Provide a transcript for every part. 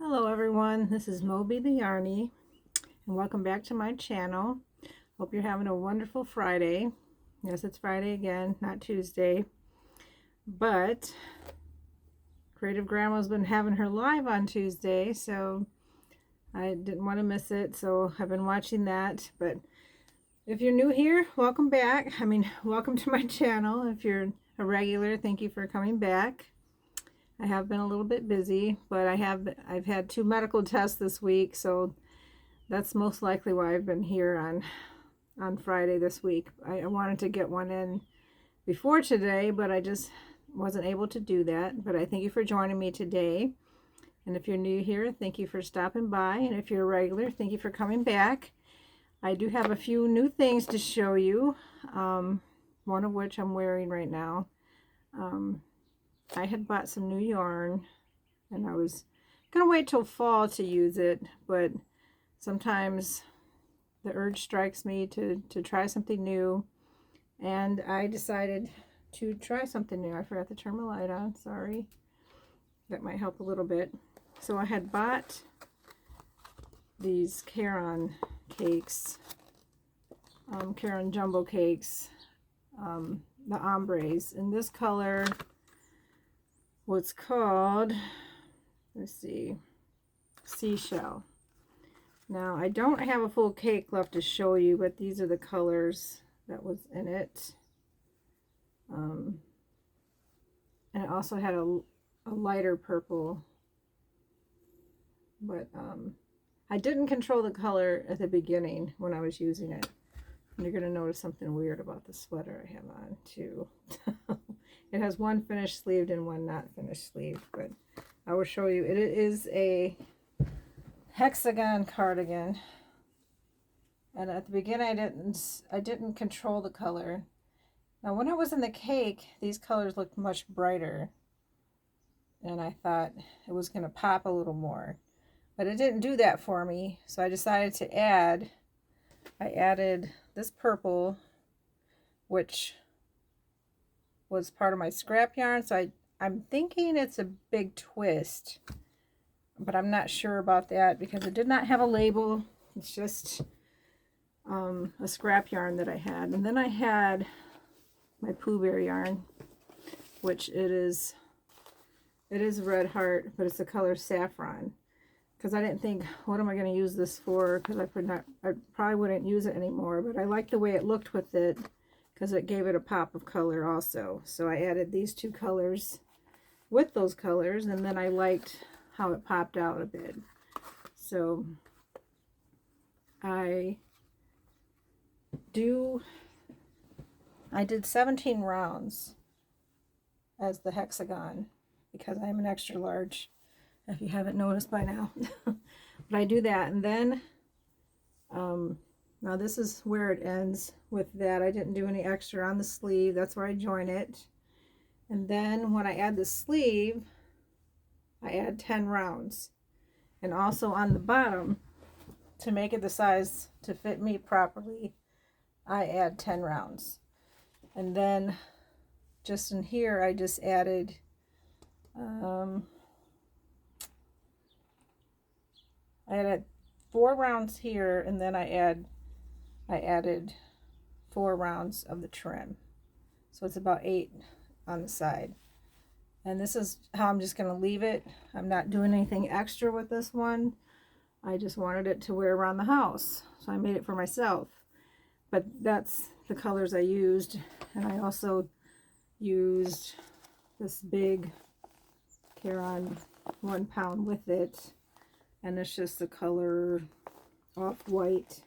Hello everyone, this is Moby the Yarny, and welcome back to my channel. Hope you're having a wonderful Friday. Yes, it's Friday again, not Tuesday. But Creative Grandma's been having her live on Tuesday, so I didn't want to miss it, so I've been watching that. But if you're new here, welcome back. Welcome to my channel. If you're a regular, thank you for coming back. I have been a little bit busy, but I've had 2 medical tests this week, so that's most likely why I've been here on Friday this week. I wanted to get one in before today, but I just wasn't able to do that. But I thank you for joining me today. And if you're new here, thank you for stopping by. And if you're a regular, thank you for coming back. I do have a few new things to show you, one of which I'm wearing right now. I had bought some new yarn, and I was going to wait till fall to use it, but sometimes the urge strikes me to try something new, and I decided to try something new. I forgot to turn my light on, sorry. That might help a little bit. So I had bought these Caron cakes, Caron jumbo cakes, the ombres, and this color was called, let's see, Seashell. Now, I don't have a full cake left to show you, but these are the colors that was in it. And it also had a lighter purple. But I didn't control the color at the beginning when I was using it. And you're going to notice something weird about the sweater I have on, too. It has one finished sleeved and one not finished sleeved, but I will show you. It is a hexagon cardigan, and at the beginning I didn't control the color. Now when I was in the cake, these colors looked much brighter, and I thought it was going to pop a little more, but it didn't do that for me. So I decided to I added this purple, which was part of my scrap yarn, so I'm thinking it's a big twist, but I'm not sure about that because it did not have a label. It's just a scrap yarn that I had. And then I had my Pooh Bear yarn, which it is Red Heart, but it's the color Saffron. Because I didn't think, what am I going to use this for? Because I probably wouldn't use it anymore, but I liked the way it looked with it because it gave it a pop of color also. So I added these 2 colors with those colors, and then I liked how it popped out a bit. So I did 17 rounds as the hexagon because I'm an extra large, if you haven't noticed by now. But I do that, and then now this is where it ends with that. I didn't do any extra on the sleeve. That's where I join it. And then when I add the sleeve, I add 10 rounds. And also on the bottom, to make it the size to fit me properly, I add 10 rounds. And then just in here, I just added I added 4 rounds here, and then I added 4 rounds of the trim. So it's about 8 on the side. And this is how I'm just going to leave it. I'm not doing anything extra with this one. I just wanted it to wear around the house, so I made it for myself. But that's the colors I used. And I also used this big Caron 1 pound with it. And it's just the color off-white.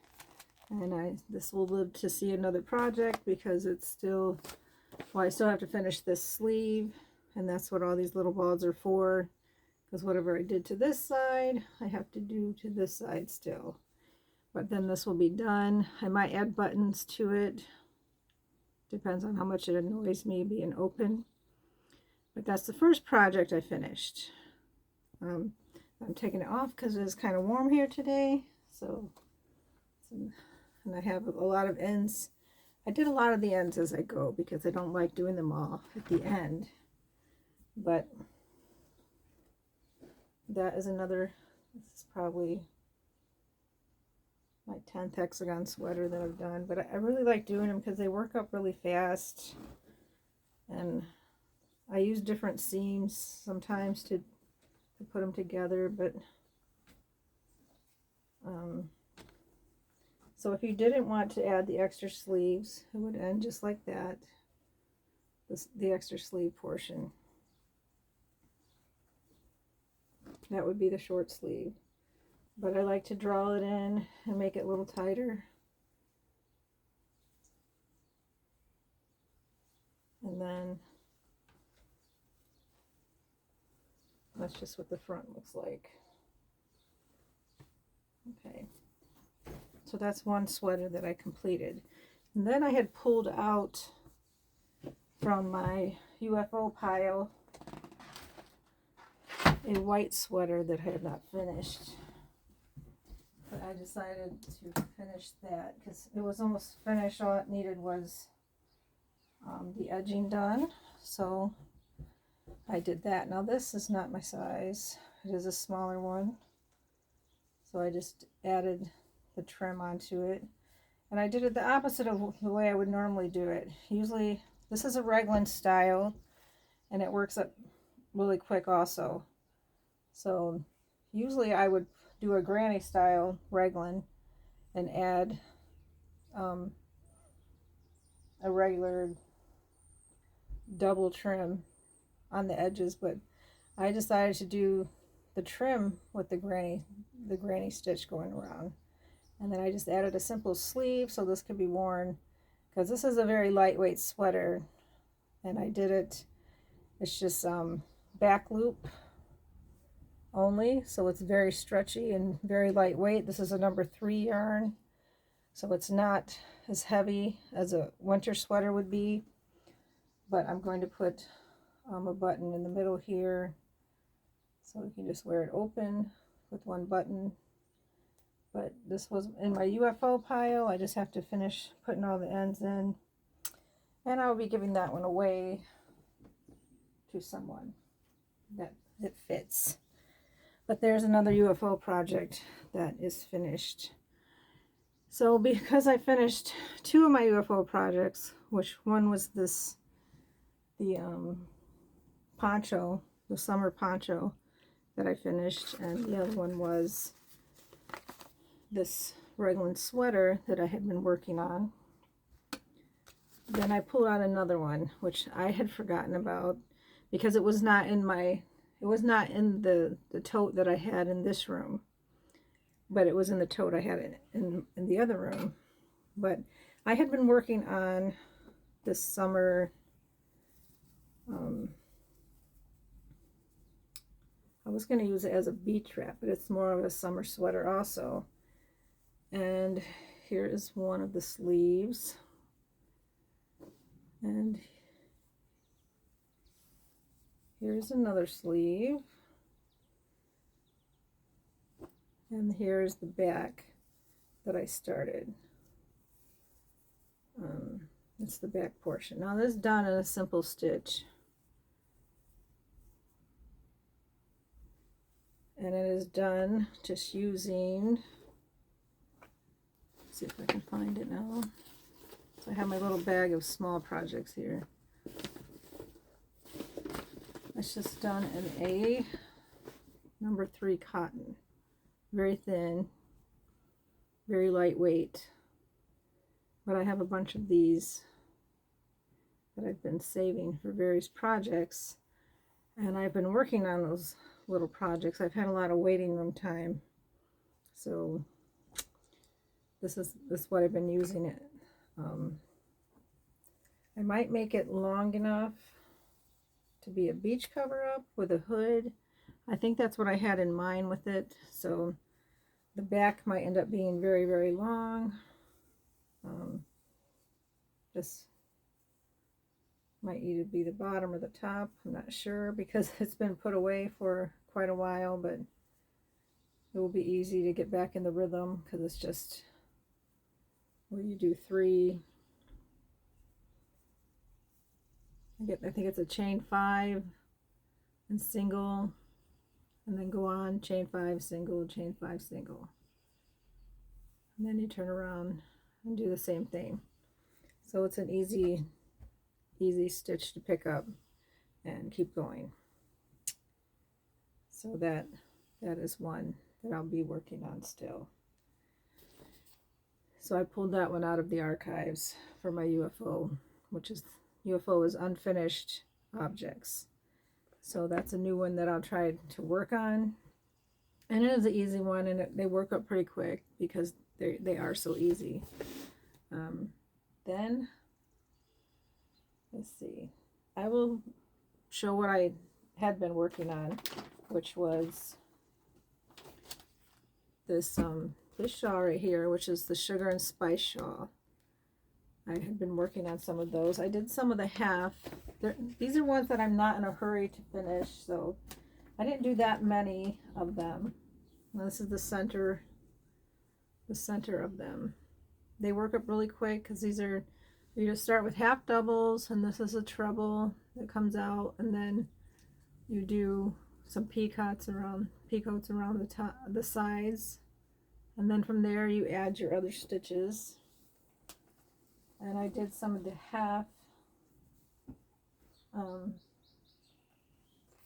And this will live to see another project because it's still, well, I still have to finish this sleeve. And that's what all these little balls are for. Because whatever I did to this side, I have to do to this side still. But then this will be done. I might add buttons to it. Depends on how much it annoys me being open. But that's the first project I finished. I'm taking it off because it is kind of warm here today. So, and I have a lot of ends. I did a lot of the ends as I go because I don't like doing them all at the end. But That is another, this is probably my 10th hexagon sweater that I've done, but I really like doing them because they work up really fast, and I use different seams sometimes to put them together, but so if you didn't want to add the extra sleeves, it would end just like that, the extra sleeve portion. That would be the short sleeve. But I like to draw it in and make it a little tighter. And then that's just what the front looks like. Okay. So that's one sweater that I completed. And then I had pulled out from my UFO pile a white sweater that I had not finished. But I decided to finish that because it was almost finished. All it needed was the edging done. So I did that. Now this is not my size. It is a smaller one. So I just added the trim onto it. And I did it the opposite of the way I would normally do it. Usually, this is a raglan style, and it works up really quick also. So usually I would do a granny style raglan and add a regular double trim on the edges, but I decided to do the trim with the granny stitch going around. And then I just added a simple sleeve so this could be worn, because this is a very lightweight sweater, and I did it, it's just back loop only, so it's very stretchy and very lightweight. This is a number 3 yarn, so it's not as heavy as a winter sweater would be, but I'm going to put a button in the middle here, so you can just wear it open with one button. But this was in my UFO pile. I just have to finish putting all the ends in, and I'll be giving that one away to someone that it fits. But there's another UFO project that is finished. So because I finished 2 of my UFO projects, which one was this, the poncho, the summer poncho that I finished, and the other one was this raglan sweater that I had been working on. Then I pulled out another one, which I had forgotten about because it was not in my, it was not in the tote that I had in this room, but it was in the tote I had in the other room. But I had been working on this summer, I was going to use it as a beach wrap, but it's more of a summer sweater also. And here is one of the sleeves, and here's another sleeve, and here's the back that I started. It's the back portion. Now this is done in a simple stitch, and it is done just using, let's see if I can find it now. So I have my little bag of small projects here. It's just done in a number 3 cotton. Very thin, very lightweight. But I have a bunch of these that I've been saving for various projects. And I've been working on those little projects. I've had a lot of waiting room time. So this is what I've been using it. I might make it long enough to be a beach cover up with a hood. I think that's what I had in mind with it. So the back might end up being very, very long. This might either be the bottom or the top. I'm not sure because it's been put away for quite a while, but it will be easy to get back in the rhythm because it's just where you do 3. I think it's a chain 5 and single, and then go on, chain 5, single, chain 5, single, and then you turn around and do the same thing. So it's an easy stitch to pick up and keep going. So that is one that I'll be working on still. So I pulled that one out of the archives for my UFO, which is UFO is unfinished objects. So that's a new one that I'll try to work on. And it is an easy one, and they work up pretty quick because they are so easy. Then, let's see. I will show what I had been working on, which was this shawl right here, which is the sugar and spice shawl. I had been working on some of those. I did some of the half. These are ones that I'm not in a hurry to finish, so I didn't do that many of them. Now, this is the center of them. They work up really quick because these are, you just start with half doubles, and this is a treble that comes out, and then you do some peacocks around the top, the sides, and then from there you add your other stitches. And I did some of the half.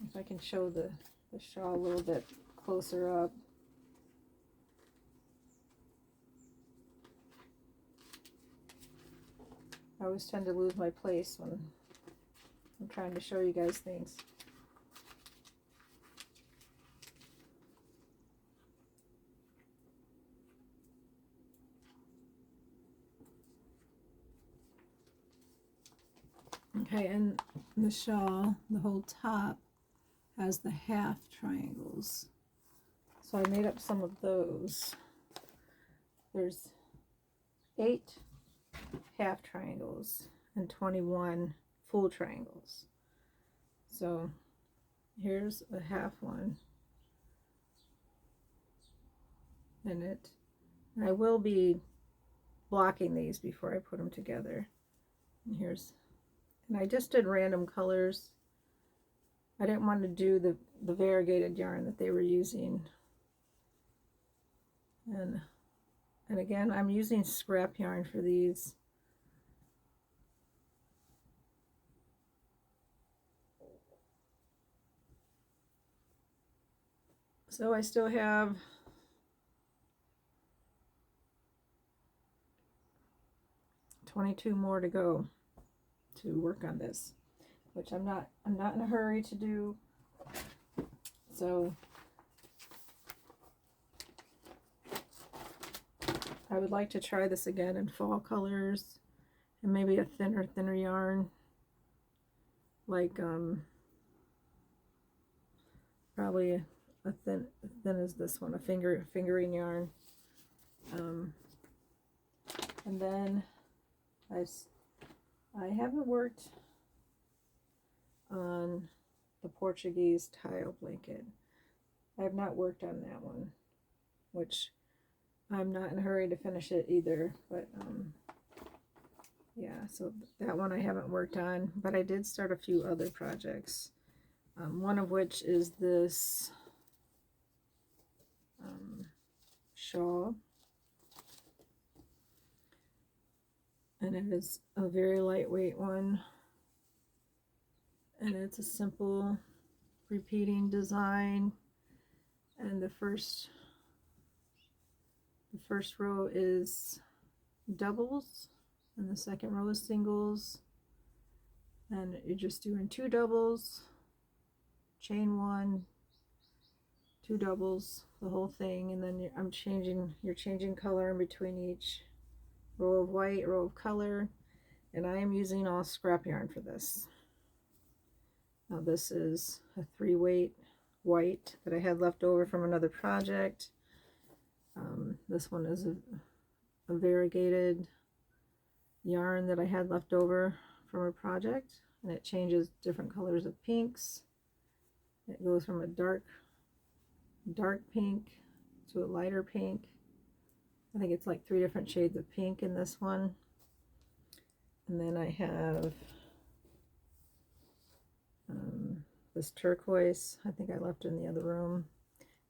If I can show the shawl a little bit closer up. I always tend to lose my place when I'm trying to show you guys things. Okay, and the shawl, the whole top, has the half triangles. So I made up some of those. There's 8 half triangles and 21 full triangles. So here's a half one. And I will be blocking these before I put them together. And I just did random colors. I didn't want to do the variegated yarn that they were using. And again, I'm using scrap yarn for these. So I still have $22 more to go to work on this, which I'm not in a hurry to do. So I would like to try this again in fall colors, and maybe a thinner yarn, like probably a thin as this one, a fingering yarn. And then I haven't worked on the Portuguese tile blanket. I have not worked on that one, which I'm not in a hurry to finish it either, but yeah, so that one I haven't worked on, but I did start a few other projects, one of which is this shawl, and it is a very lightweight one, and it's a simple repeating design, and the first row is doubles and the second row is singles, and you're just doing 2 doubles, chain 1, 2 doubles, the whole thing, and then you're changing color in between each row of white, row of color, and I am using all scrap yarn for this. Now this is a 3-weight white that I had left over from another project. This one is a variegated yarn that I had left over from a project, and it changes different colors of pinks. It goes from a dark pink to a lighter pink. I think it's like 3 different shades of pink in this one. And then I have this turquoise. I think I left it in the other room.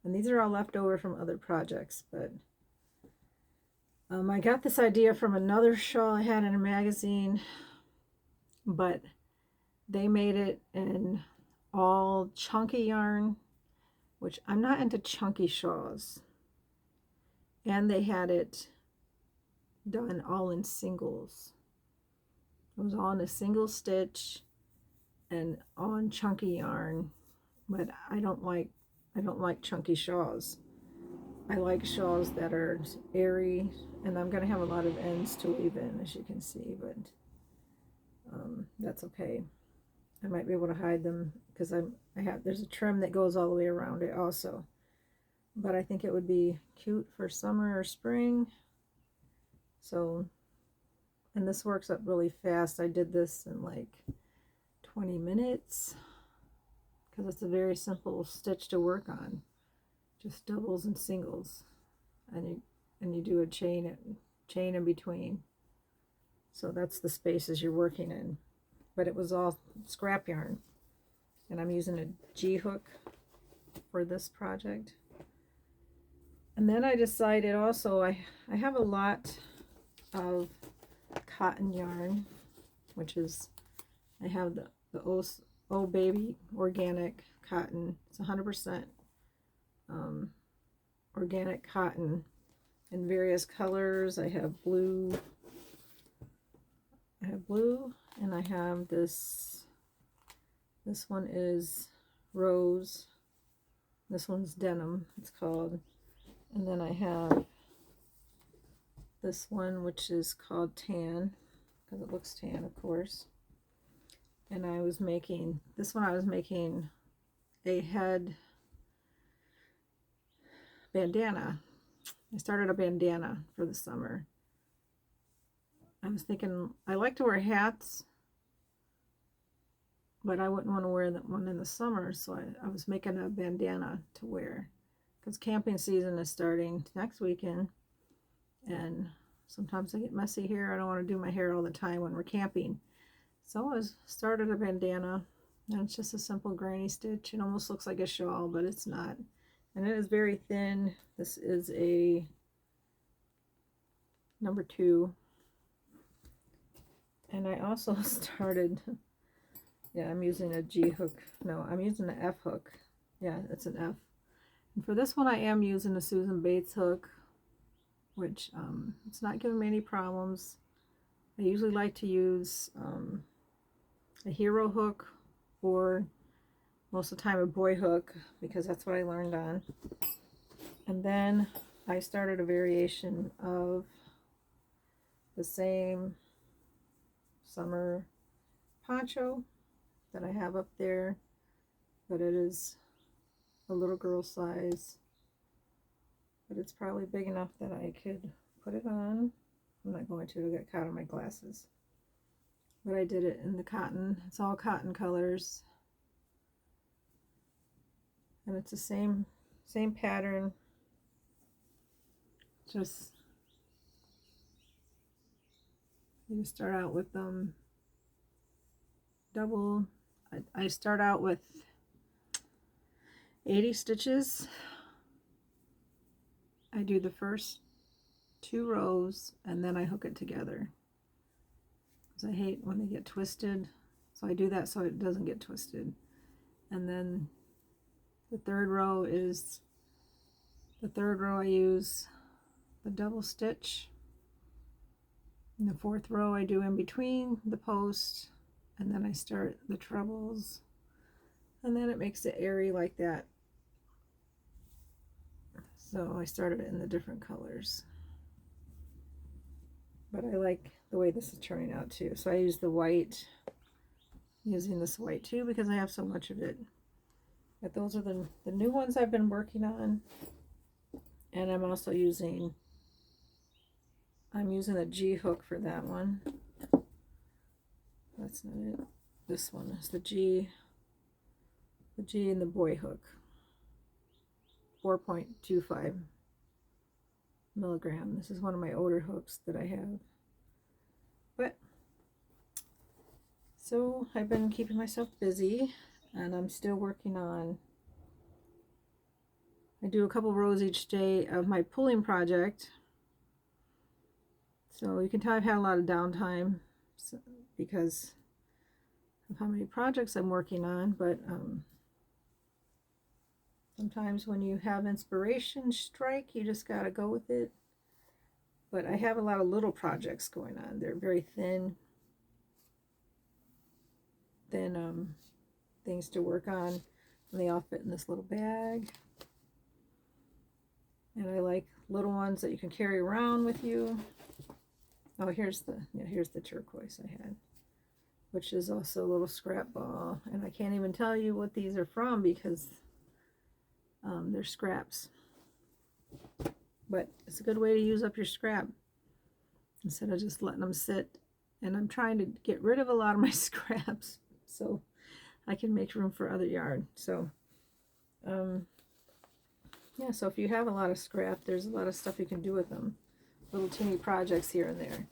And these are all left over from other projects, but I got this idea from another shawl I had in a magazine, but they made it in all chunky yarn, which I'm not into chunky shawls. And they had it done all in singles. It was all in a single stitch and on chunky yarn, but I don't like chunky shawls. I like shawls that are airy, and I'm going to have a lot of ends to weave in, as you can see, but that's okay. I might be able to hide them because there's a trim that goes all the way around it also. But I think it would be cute for summer or spring. So, and this works up really fast. I did this in like 20 minutes because it's a very simple stitch to work on. Just doubles and singles, and you do a chain in between. So that's the spaces you're working in. But it was all scrap yarn, and I'm using a G hook for this project. And then I decided also I have a lot of cotton yarn, which is, I have the Oh Baby organic cotton. It's 100% organic cotton in various colors. I have blue, and I have this one is rose, this one's denim, it's called, and then I have this one which is called tan, because it looks tan, of course. And I was making a head bandana. I started a bandana for the summer. I was thinking I like to wear hats, but I wouldn't want to wear that one in the summer, so I was making a bandana to wear because camping season is starting next weekend, and sometimes I get messy hair. I don't want to do my hair all the time when we're camping. So I started a bandana, and it's just a simple granny stitch. It almost looks like a shawl, but it's not. And it is very thin. This is a number 2. And I also started, yeah, I'm using a G hook. No, I'm using an F hook. Yeah, it's an F. And for this one, I am using a Susan Bates hook, which it's not giving me any problems. I usually like to use a hero hook, or most of the time a boy hook, because that's what I learned on. And then I started a variation of the same summer poncho that I have up there, but it is a little girl size, but it's probably big enough that I could put it on. I'm not going to, get caught on my glasses. But I did it in the cotton. It's all cotton colors. And it's the same pattern. Just, you start out with double. I start out with 80 stitches. I do the first 2 rows and then I hook it together, because I hate when they get twisted, so I do that so it doesn't get twisted. And then the third row I use the double stitch, and the 4th row I do in between the post, and then I start the trebles, and then it makes it airy like that. So I started it in the different colors, but I like the way this is turning out too. So I use the white, using this white too, because I have so much of it. But those are the new ones I've been working on. And I'm also using a G hook for that one. That's not it. This one is the G and the boy hook. 4.25 milligram. This is one of my older hooks that I have. But so I've been keeping myself busy, and I'm still working on, I do a couple rows each day of my pulling project. So you can tell I've had a lot of downtime because of how many projects I'm working on, but sometimes when you have inspiration strike, you just gotta go with it. But I have a lot of little projects going on. They're very thin things to work on, and they all fit in this little bag. And I like little ones that you can carry around with you. Oh, here's the turquoise I had, which is also a little scrap ball. And I can't even tell you what these are from because they're scraps. But it's a good way to use up your scrap instead of just letting them sit. And I'm trying to get rid of a lot of my scraps so I can make room for other yarn. So yeah, so if you have a lot of scrap, there's a lot of stuff you can do with them. Little teeny projects here and there.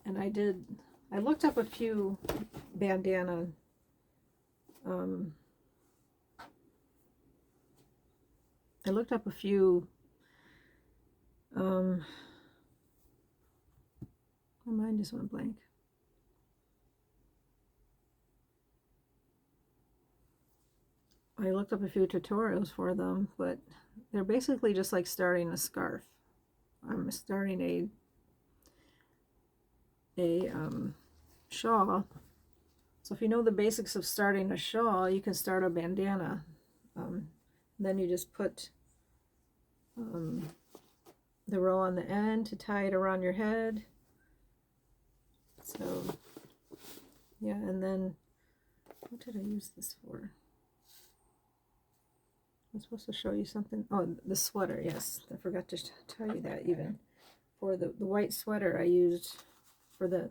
And I looked up a few bandana I looked up a few my mind just went blank. I looked up a few tutorials for them, but they're basically just like starting a scarf. I'm starting a shawl. So if you know the basics of starting a shawl, you can start a bandana. Then you just put the row on the end to tie it around your head. So yeah, and then what did I use this for? I'm supposed to show you something. Oh, the sweater, yes. I forgot to tell you that even. For the white sweater I used, for the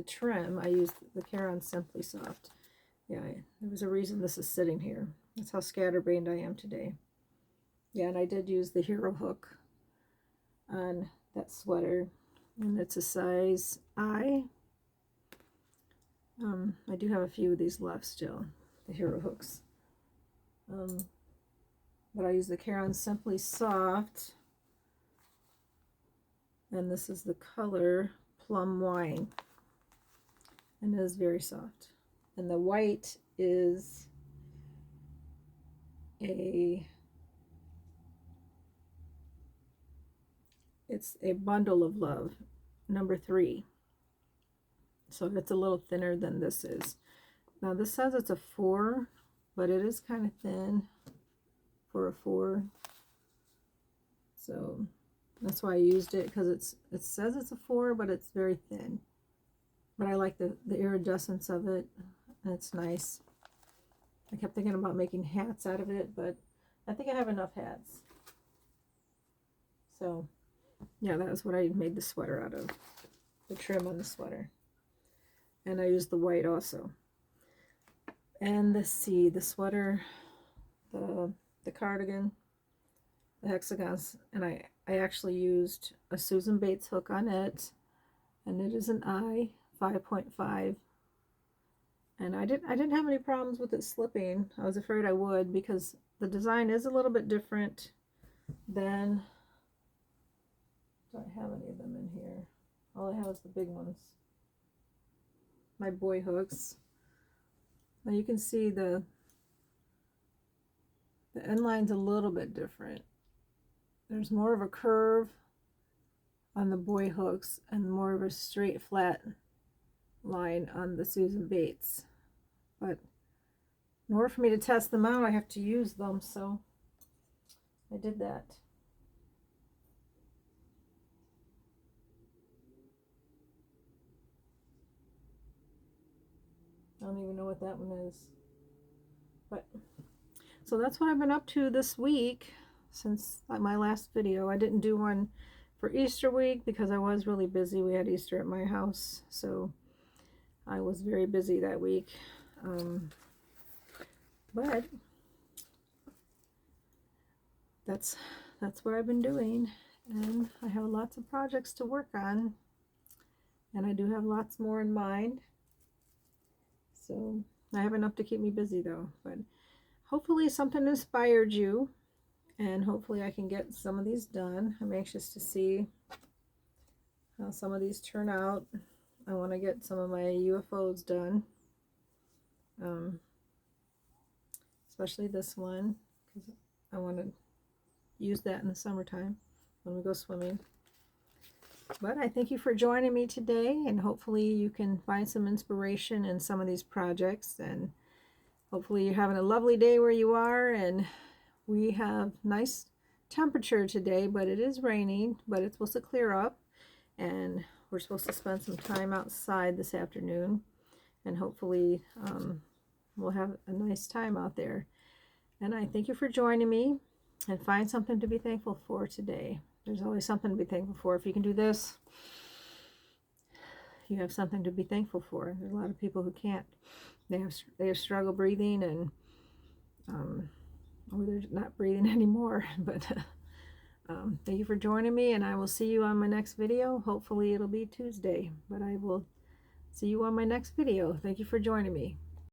trim, I used the Cardigan Simply Soft. Yeah, there was a reason this is sitting here. That's how scatterbrained I am today. Yeah, and I did use the hero hook on that sweater, and it's a size I. I do have a few of these left still, the hero hooks. But I use the Cardigan Simply Soft, and this is the color Plum Wine, and it is very soft. And the white is it's a Bundle of Love, number 3. So it's a little thinner than this is. Now this says it's a 4, but it is kind of thin for a 4. So that's why I used it, because it says it's a 4, but it's very thin. But I like the iridescence of it, and it's nice. I kept thinking about making hats out of it, but I think I have enough hats. So yeah, that was what I made the sweater out of, the trim on the sweater. And I used the white also. And let's see, the sweater, the cardigan, the hexagons, and I actually used a Susan Bates hook on it, and it is an I 5.5. And I didn't have any problems with it slipping. I was afraid I would, because the design is a little bit different than, don't have any of them in here. All I have is the big ones, my boy hooks. Now you can see the end line's a little bit different. There's more of a curve on the boy hooks and more of a straight flat line on the Susan Bates. But in order for me to test them out, I have to use them, so I did that. I don't even know what that one is. But so that's what I've been up to this week since my last video. I didn't do one for Easter week because I was really busy. We had Easter at my house, so I was very busy that week. But that's what I've been doing, and I have lots of projects to work on, and I do have lots more in mind. So I have enough to keep me busy though, but hopefully something inspired you, and hopefully I can get some of these done. I'm anxious to see how some of these turn out. I want to get some of my UFOs done, especially this one, because I want to use that in the summertime when we go swimming. But I thank you for joining me today, and hopefully you can find some inspiration in some of these projects, and hopefully you're having a lovely day where you are. And we have nice temperature today, but it is raining, but it's supposed to clear up, and we're supposed to spend some time outside this afternoon, and hopefully we'll have a nice time out there. And I thank you for joining me, and find something to be thankful for today. There's always something to be thankful for. If you can do this, you have something to be thankful for. There's a lot of people who can't. They have struggle breathing, and or they're not breathing anymore. But thank you for joining me, and I will see you on my next video. Hopefully it'll be Tuesday, but I will see you on my next video. Thank you for joining me.